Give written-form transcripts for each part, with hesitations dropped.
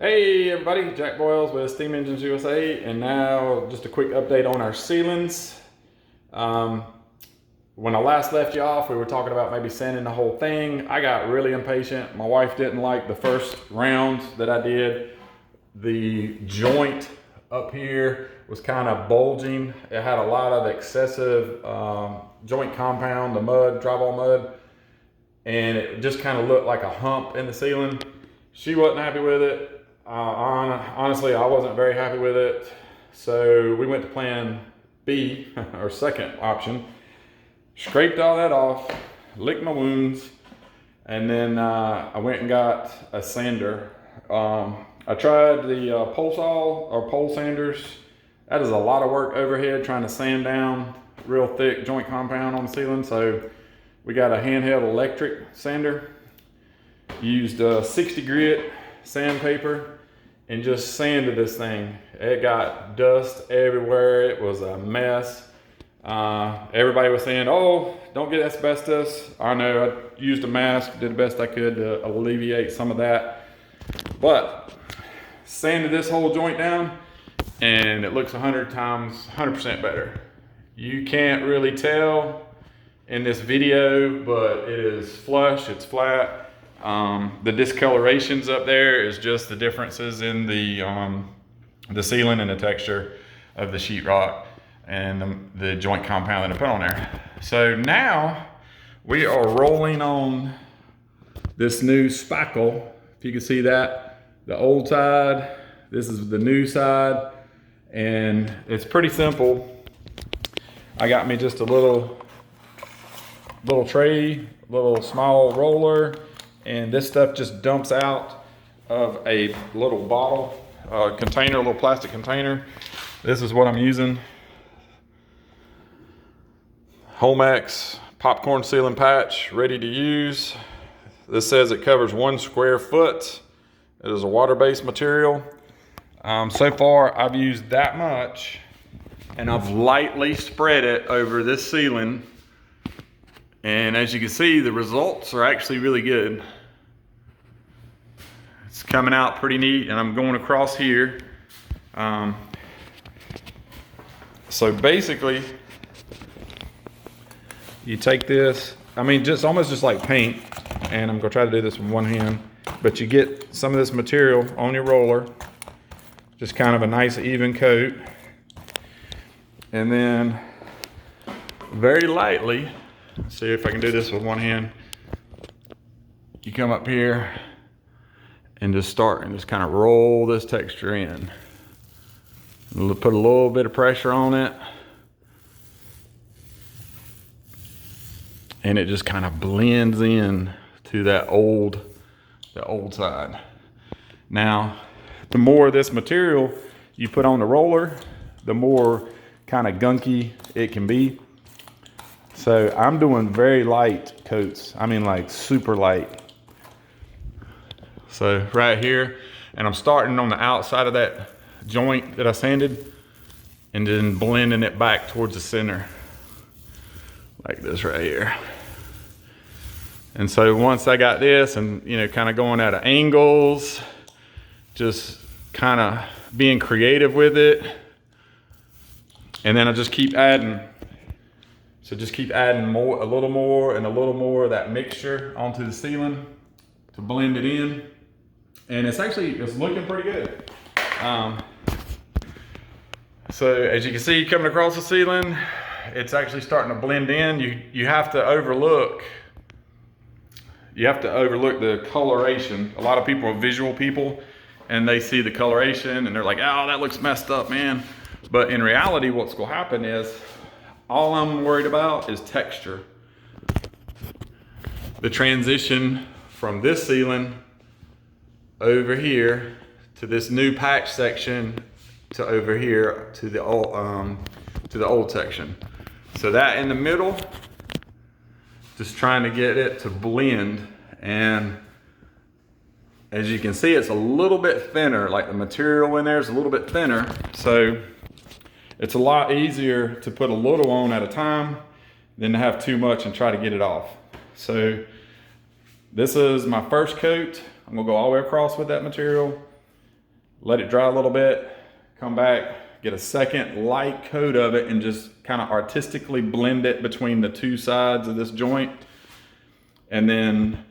Hey everybody, Jack Boyles with Steam Engines USA, and now just a quick update on our ceilings. When I last left you off, we were talking about maybe sanding the whole thing. I got really impatient. My wife didn't like the first round that I did. The joint up here was kind of bulging. It had a lot of excessive joint compound, the mud, drywall mud, and it just kind of looked like a hump in the ceiling. She wasn't happy with it. Honestly, I wasn't very happy with it. So we went to plan B, or second option. Scraped all that off, licked my wounds, and then I went and got a sander. I tried the pole saw or pole sanders. That is a lot of work overhead trying to sand down real thick joint compound on the ceiling. So we got a handheld electric sander. Used 60 grit sandpaper and just sanded this thing. It got dust everywhere. It was a mess. Everybody was saying, oh, don't get asbestos. I know, I used a mask, did the best I could to alleviate some of that. But sanded this whole joint down and it looks 100% better. You can't really tell in this video, but it is flush, it's flat. The discolorations up there is just the differences in the sealing and the texture of the sheetrock and the joint compound that I put on there. So now we are rolling on this new spackle. If you can see that, the old side, this is the new side, and it's pretty simple. I got me just a little tray, little small roller, and this stuff just dumps out of a little bottle, container, a little plastic container. This is what I'm using. Homax Popcorn Ceiling Patch, ready to use. This says it covers 1 square foot. It is a water-based material. So far, I've used that much, and I've lightly spread it over this ceiling. And as you can see, the results are actually really good. It's coming out pretty neat, and I'm going across here. So basically, you take this, I mean, just almost just like paint, and I'm gonna try to do this with one hand, but you get some of this material on your roller, just kind of a nice even coat, and then very lightly, see if I can do this with one hand. You come up here and just start and just kind of roll this texture in. Put a little bit of pressure on it. And it just kind of blends in to the old side. Now, the more of this material you put on the roller, the more kind of gunky it can be. So I'm doing very light coats. I mean, like super light. So right here, and I'm starting on the outside of that joint that I sanded and then blending it back towards the center, like this right here. And so once I got this and, you know, kind of going at angles, just kind of being creative with it. And then I just keep adding. So just keep adding more, a little more and a little more of that mixture onto the ceiling to blend it in. And it's looking pretty good. So as you can see coming across the ceiling, it's actually starting to blend in. You have to overlook the coloration. A lot of people are visual people and they see the coloration and they're like, oh, that looks messed up, man. But in reality, what's gonna happen is, all I'm worried about is texture. The transition from this ceiling over here to this new patch section to over here to the old section. So that in the middle, just trying to get it to blend. And as you can see, it's a little bit thinner, like the material in there is a little bit thinner. So it's a lot easier to put a little on at a time than to have too much and try to get it off. So this is my first coat. I'm gonna go all the way across with that material. let it dry a little bit, come back, get a second light coat of it, and just kind of artistically blend it between the two sides of this joint. And then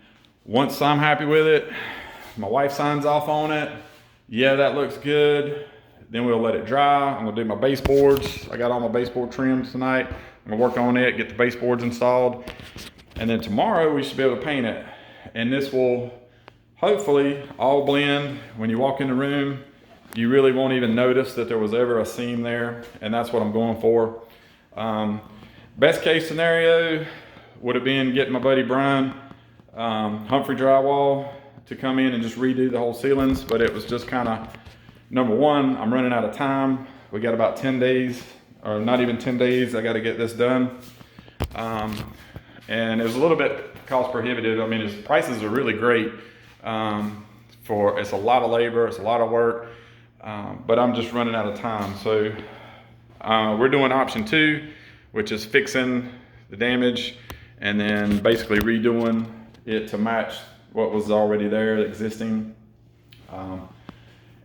once I'm happy with it, my wife signs off on it. Yeah, that looks good. Then we'll let it dry. I'm gonna do my baseboards. I got all my baseboard trimmed tonight. I'm gonna work on it, get the baseboards installed. And then tomorrow we should be able to paint it. And this will hopefully all blend. When you walk in the room, you really won't even notice that there was ever a seam there. And that's what I'm going for. Best case scenario would have been getting my buddy Brian, Humphrey Drywall, to come in and just redo the whole ceilings. But it was just kind of, number one, I'm running out of time. We got about 10 days, or not even 10 days, I got to get this done. And it was a little bit cost prohibitive. I mean, his prices are really great. It's a lot of labor, it's a lot of work, but I'm just running out of time. So we're doing option 2, which is fixing the damage and then basically redoing it to match what was already there, existing. And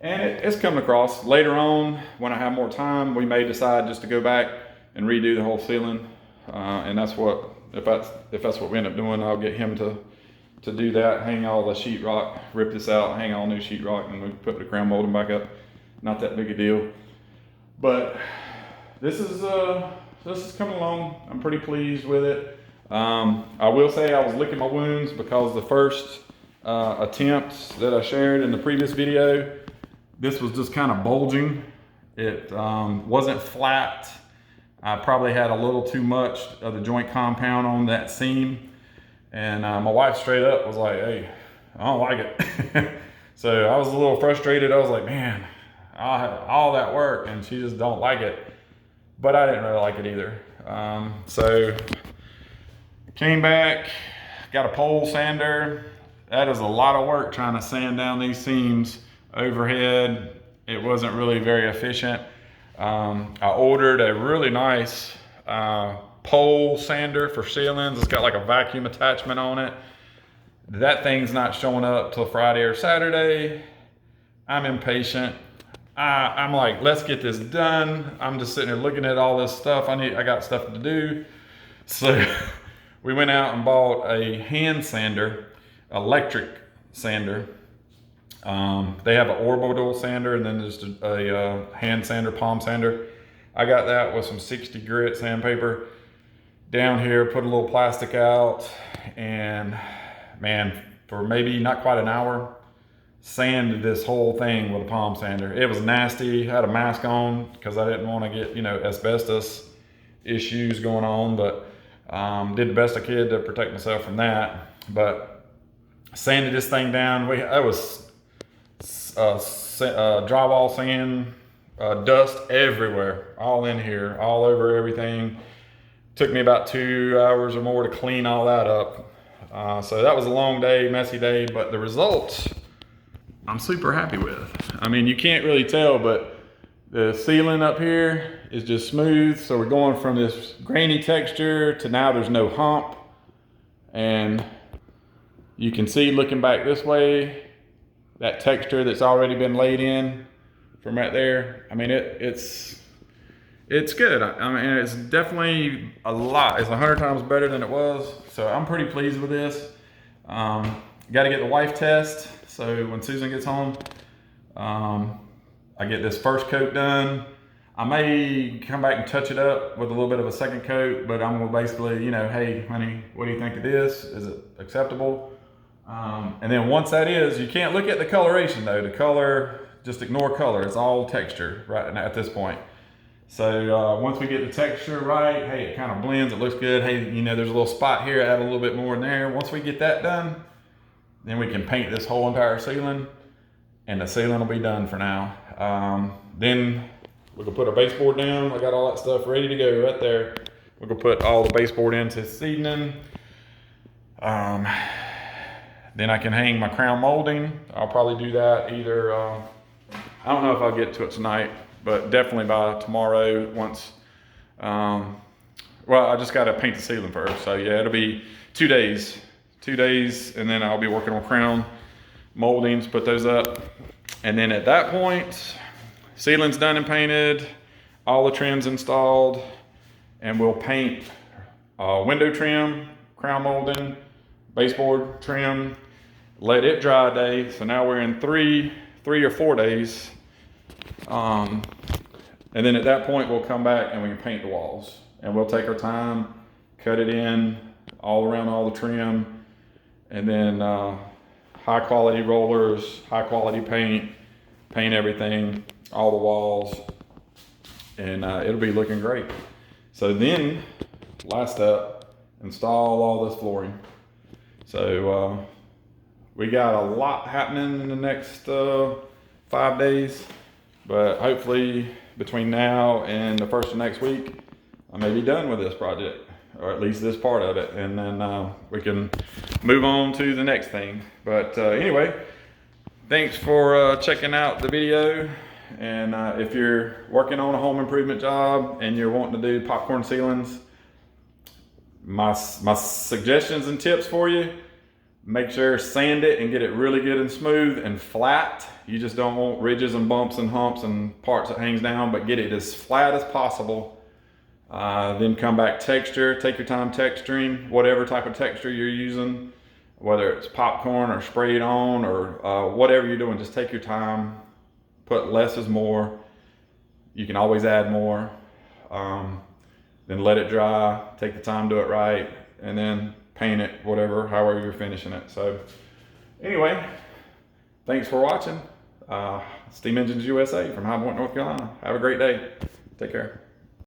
it's coming across. Later on, when I have more time, we may decide just to go back and redo the whole ceiling. And that's what, if that's what we end up doing, I'll get him to do that, hang all the sheetrock, rip this out, hang all new sheetrock, and we put the crown molding back up. Not that big a deal. But this is coming along. I'm pretty pleased with it. I will say I was licking my wounds because the first attempt that I shared in the previous video, this was just kind of bulging. It wasn't flat. I probably had a little too much of the joint compound on that seam. And my wife straight up was like, hey, I don't like it. So I was a little frustrated. I was like, man, all that work and she just don't like it. But I didn't really like it either. So came back, got a pole sander. That is a lot of work trying to sand down these seams overhead. It wasn't really very efficient. I ordered a really nice pole sander for ceilings. It's got like a vacuum attachment on it. That thing's not showing up till Friday or Saturday. I'm impatient. I'm like, let's get this done. I'm just sitting here looking at all this stuff. I got stuff to do. So we went out and bought a hand sander, electric sander. They have an orbital sander and then just a hand sander, palm sander. I got that with some 60 grit sandpaper. Down here, put a little plastic out, and man, for maybe not quite an hour, sanded this whole thing with a palm sander. It was nasty. I had a mask on because I didn't want to get, asbestos issues going on, but did the best I could to protect myself from that. But sanded this thing down. It was drywall sand, dust everywhere, all in here, all over everything. Took me about 2 hours or more to clean all that up. So that was a long day, messy day, but the results I'm super happy with. I mean, you can't really tell, but the ceiling up here is just smooth. So we're going from this grainy texture to now there's no hump. And you can see looking back this way, that texture that's already been laid in from right there. I mean, it's good. I mean, it's definitely a lot. It's 100 times better than it was. So I'm pretty pleased with this. Got to get the wife test. So when Susan gets home, I get this first coat done. I may come back and touch it up with a little bit of a second coat, but I'm gonna basically, hey, honey, what do you think of this? Is it acceptable? And then once that is, you can't look at the coloration though. The color, just ignore color. It's all texture right now at this point. So once we get the texture right, hey, it kind of blends, it looks good. Hey, there's a little spot here, add a little bit more in there. Once we get that done, then we can paint this whole entire ceiling and the ceiling will be done for now. Then we can put our baseboard down. I got all that stuff ready to go right there. We're gonna put all the baseboard in this evening. Then I can hang my crown molding. I'll probably do that either, I don't know if I'll get to it tonight, but definitely by tomorrow once, well, I just gotta paint the ceiling first. So yeah, it'll be 2 days, and then I'll be working on crown moldings, put those up. And then at that point, ceiling's done and painted, all the trims installed, and we'll paint window trim, crown molding, baseboard trim, let it dry a day. So now we're in three or 4 days. And then at that point, we'll come back and we can paint the walls. And we'll take our time, cut it in all around all the trim, and then high quality rollers, high quality paint everything, all the walls, and it'll be looking great. So then, last step, install all this flooring. So we got a lot happening in the next 5 days, but hopefully between now and the first of next week, I may be done with this project, or at least this part of it, and then we can move on to the next thing. But anyway, thanks for checking out the video. And if you're working on a home improvement job and you're wanting to do popcorn ceilings, my suggestions and tips for you: make sure sand it and get it really good and smooth and flat. You just don't want ridges and bumps and humps and parts that hangs down, but get it as flat as possible. Then come back, texture, take your time texturing, whatever type of texture you're using, whether it's popcorn or sprayed on or whatever you're doing, just take your time, put less is more. You can always add more. Then let it dry, take the time, do it right, and then paint it, however you're finishing it. So anyway, thanks for watching. Steam Engines USA from High Point, North Carolina. Have a great day. Take care.